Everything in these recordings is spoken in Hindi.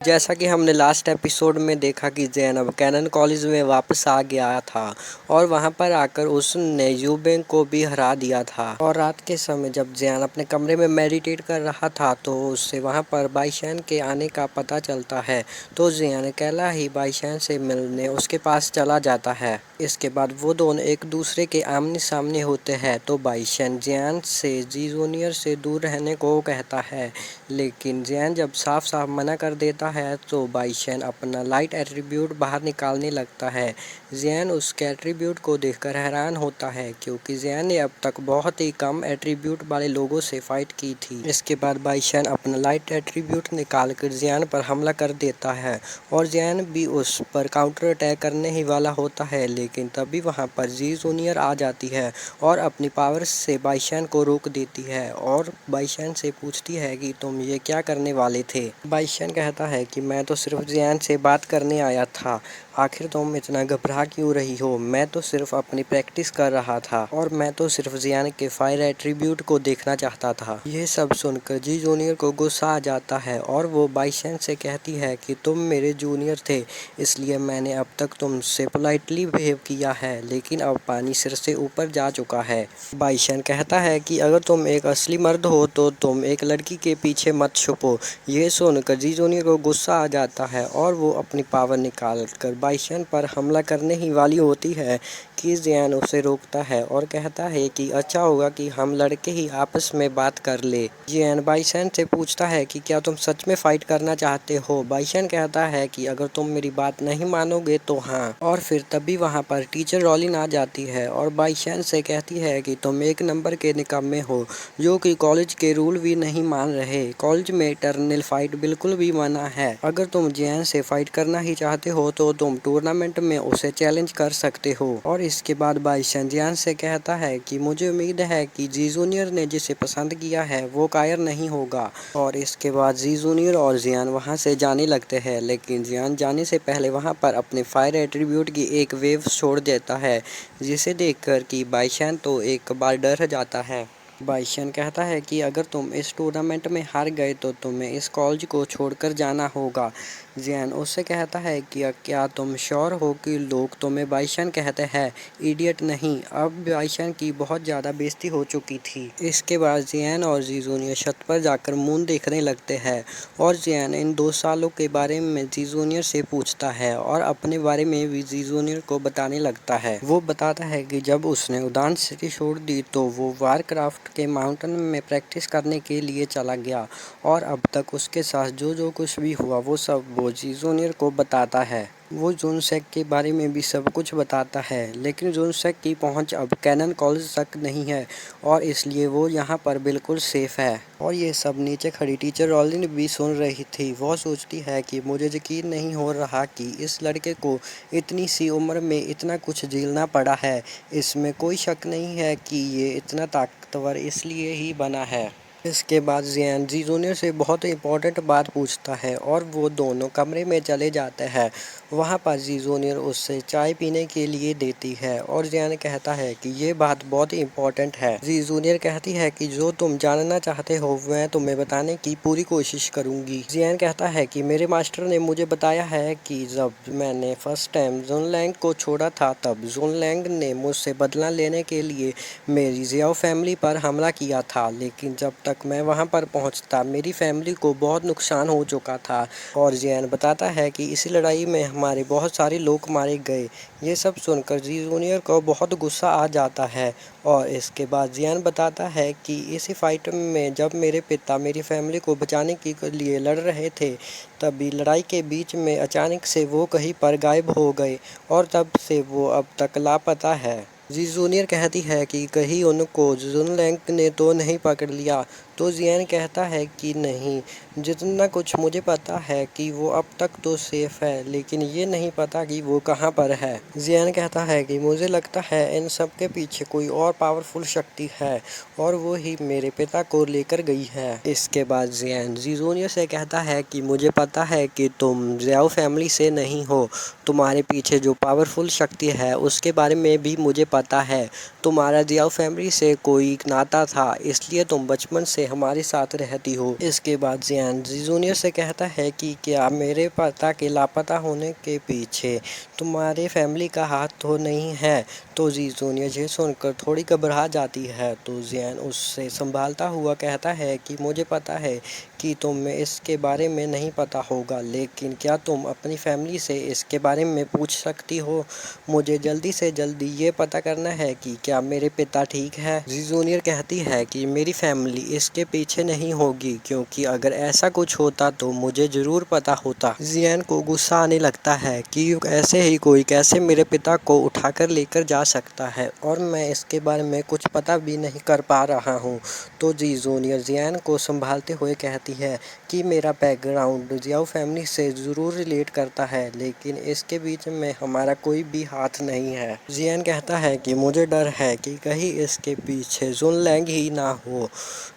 जैसा कि हमने लास्ट एपिसोड में देखा कि जैन अब कैनन कॉलेज में वापस आ गया था और वहां पर आकर उसने यूबेंग को भी हरा दिया था। और रात के समय जब जैन अपने कमरे में मेडिटेट कर रहा था तो उससे वहां पर बाईशैन के आने का पता चलता है। तो जैन अकेला ही बाईशैन से मिलने उसके पास चला जाता है। इसके बाद वो दोनों एक दूसरे के आमने सामने होते हैं। तो बाईशैन जैन से जी जूनियर से दूर रहने को कहता है, लेकिन जैन जब साफ साफ मना कर देता है तो बाईशैन अपना लाइट एट्रीब्यूट बाहर निकालने लगता है। जैन उसके एट्रीब्यूट को देखकर हैरान होता है क्योंकि जैन ने अब तक बहुत ही कम एट्रीब्यूट वाले लोगों से फाइट की थी। इसके बाद बाईशैन अपना लाइट एट्रीब्यूट निकालकर जैन पर हमला कर देता है और जैन भी उस पर काउंटर अटैक करने ही वाला होता है, लेकिन तभी वहां पर जी जूनियर आ जाती है और अपनी पावर से बाईशैन को रोक देती है और बाईशैन से पूछती है कि तुम ये क्या करने वाले थे। बाईशैन कहता है कि मैं तो सिर्फ जैन से बात करने आया था, आखिर तुम इतना घबरा क्यों रही हो, मैं तो सिर्फ अपनी प्रैक्टिस कर रहा था और मैं तो सिर्फ जैन के फायर एट्रीब्यूट को देखना चाहता था। यह सब सुनकर जी जूनियर को गुस्सा आ जाता है और वो बाईशैन से कहती है कि तुम मेरे जूनियर थे, इसलिए मैंने अब तक तुमसे पोलाइटली बिहेव किया है, लेकिन अब पानी सिर से ऊपर जा चुका है। बाईशैन कहता है कि अगर तुम एक असली मर्द हो तो तुम एक लड़की के पीछे मत छुपो। ये सुनकर जी जूनियर को गुस्सा आ जाता है और वो अपनी पावर निकाल कर बाईशैन पर हमला करने ही वाली होती है कि जैन उसे रोकता है और कहता है कि अच्छा होगा कि हम लड़के ही आपस में बात कर ले। जैन बाईशैन से पूछता है कि क्या तुम सच में फाइट करना चाहते हो। बाईशैन कहता है कि अगर तुम मेरी बात नहीं मानोगे तो हाँ। और फिर तभी वहाँ पर टीचर रॉलिन आ जाती है और बाईशैन से कहती है कि तुम एक नंबर के निकम्मे हो जो कि कॉलेज के रूल भी नहीं मान रहे। कॉलेज में इटरनल फाइट बिल्कुल भी मना है। अगर तुम जैन से फाइट करना ही चाहते हो तो तुम टूर्नामेंट में उसे चैलेंज कर सकते हो। और इसके बाद बाईशैन जैन से कहता है कि मुझे उम्मीद है कि जी जूनियर ने जिसे पसंद किया है वो कायर नहीं होगा। और इसके बाद जी जूनियर और जैन वहां से जाने लगते हैं, लेकिन जैन जाने से पहले वहां पर अपने फायर एट्रीब्यूट की एक वेव छोड़ देता है, जिसे देखकर कि बाईशैन तो एक बार डर जाता है। बाईशैन कहता है कि अगर तुम इस टूर्नामेंट में हार गए तो तुम्हें इस कॉलेज को छोड़कर जाना होगा। जैन उससे कहता है कि क्या तुम श्योर हो कि लोग तुम्हें बाईशैन कहते हैं इडियट नहीं। अब बाईशैन की बहुत ज़्यादा बेइज्जती हो चुकी थी। इसके बाद जैन और जी जूनियर छत पर जाकर मून देखने लगते हैं और जैन इन 2 सालों के बारे में जी जूनियर से पूछता है और अपने बारे में भी जी जूनियर को बताने लगता है। वो बताता है कि जब उसने उड़ान सिटी छोड़ दी तो वो वारक्राफ्ट के माउंटेन में प्रैक्टिस करने के लिए चला गया और अब तक उसके साथ जो कुछ भी हुआ वो सब वो जी जूनियर को बताता है। वो जूनसेक के बारे में भी सब कुछ बताता है, लेकिन जूनसेक की पहुंच अब कैनन कॉलेज तक नहीं है और इसलिए वो यहाँ पर बिल्कुल सेफ है। और ये सब नीचे खड़ी टीचर रॉलिन भी सुन रही थी। वो सोचती है कि मुझे यकीन नहीं हो रहा कि इस लड़के को इतनी सी उम्र में इतना कुछ झेलना पड़ा है। इसमें कोई शक नहीं है कि ये इतना ताकतवर इसलिए ही बना है। इसके बाद जैन जी जूनियर से बहुत इंपॉर्टेंट बात पूछता है और वो दोनों कमरे में चले जाते हैं। वहाँ पर जी जूनियर उससे चाय पीने के लिए देती है और जैन कहता है कि ये बात बहुत इंपॉर्टेंट है। जी जूनियर कहती है कि जो तुम जानना चाहते हो मैं तुम्हें बताने की पूरी कोशिश करूंगी। जैन कहता है कि मेरे मास्टर ने मुझे बताया है कि जब मैंने फर्स्ट टाइम जुनलैंग को छोड़ा था तब जुनलैंग ने मुझसे बदला लेने के लिए मेरी जियाओ फैमिली पर हमला किया था, लेकिन जब तक मैं वहां पर पहुंचता मेरी फैमिली को बहुत नुकसान हो चुका था। और जैन बताता है कि इसी लड़ाई में हमारे बहुत सारे लोग मारे गए। ये सब सुनकर जी जूनियर को बहुत गुस्सा आ जाता है और इसके बाद जैन बताता है कि इसी फाइट में जब मेरे पिता मेरी फैमिली को बचाने के लिए लड़ रहे थे तभी लड़ाई के बीच में अचानक से वो कहीं पर गायब हो गए और तब से वो अब तक लापता है। जी जूनियर कहती है कि कहीं उनको जुनलैंग ने तो नहीं पकड़ लिया। तो जैन कहता है कि नहीं, जितना कुछ मुझे पता है कि वो अब तक तो सेफ है, लेकिन ये नहीं पता कि वो कहाँ पर है। जैन कहता है कि मुझे लगता है इन सब के पीछे कोई और पावरफुल शक्ति है और वो ही मेरे पिता को लेकर गई है। इसके बाद जैन जी जूनियर से कहता है कि मुझे पता है कि तुम ज़ियाओ फैमिली से नहीं हो, तुम्हारे पीछे जो पावरफुल शक्ति है उसके बारे में भी मुझे पता है। तुम्हारा ज़ियाओ फैमिली से कोई नाता था, इसलिए तुम बचपन से हमारे साथ रहती हो। इसके बाद जियान जी जूनियर से कहता है कि क्या मेरे पिता के लापता होने के पीछे तुम्हारे फैमिली का हाथ तो नहीं है। तो जी जूनियर ये सुनकर थोड़ी घबरा जाती है। तो जियान उससे संभालता हुआ कहता है कि मुझे पता है कि तुम्हें इसके बारे में नहीं पता होगा, लेकिन क्या तुम अपनी फैमिली से इसके बारे में पूछ सकती हो। मुझे जल्दी से जल्दी ये पता करना है कि क्या मेरे पिता ठीक है। जी जूनियर कहती है कि मेरी फैमिली इसके पीछे नहीं होगी, क्योंकि अगर ऐसा कुछ होता तो मुझे ज़रूर पता होता। जियान को गुस्सा आने लगता है कि ऐसे ही कोई कैसे मेरे पिता को उठाकर लेकर जा सकता है, और मैं इसके बारे में कुछ पता भी नहीं कर पा रहा हूँ। तो जी जूनियर जियान को संभालते हुए कहती है कि मेरा बैकग्राउंड जियाओ फैमिली से ज़रूर रिलेट करता है, लेकिन इसके बीच में हमारा कोई भी हाथ नहीं है। जियान कहता है कि मुझे डर है कि कहीं इसके पीछे जुन लैंग ही ना हो,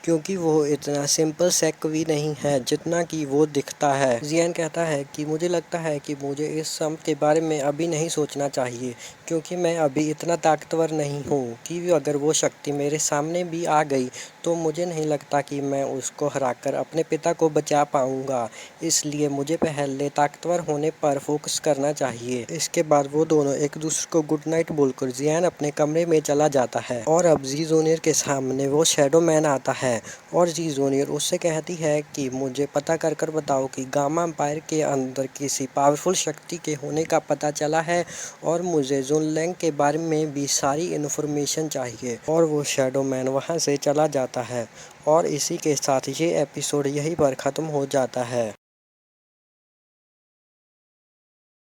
क्योंकि वो इतना सिंपल सेक भी नहीं है जितना कि वो दिखता है। जियान कहता है कि मुझे लगता है कि मुझे इस सब के बारे में अभी नहीं सोचना चाहिए, क्योंकि मैं अभी इतना ताकतवर नहीं हूँ कि अगर वो शक्ति मेरे सामने भी आ गई तो मुझे नहीं लगता कि मैं उसको हराकर अपने पिता को बचा पाऊँगा। इसलिए मुझे पहले ताकतवर होने पर फोकस करना चाहिए। इसके बाद वो दोनों एक दूसरे को गुड नाइट बोलकर जियान अपने कमरे में चला जाता है, और अब जी जूनियर के सामने वो शैडो मैन आता है और जी जूनियर उससे कहती है कि मुझे पता कर कर बताओ कि गामा एम्पायर के अंदर किसी पावरफुल शक्ति के होने का पता चला है, और मुझे जुन लैंग के बारे में भी सारी इन्फॉर्मेशन चाहिए। और वो शैडो मैन वहाँ से चला जाता है, और इसी के साथ ये एपिसोड यहीं पर ख़त्म हो जाता है।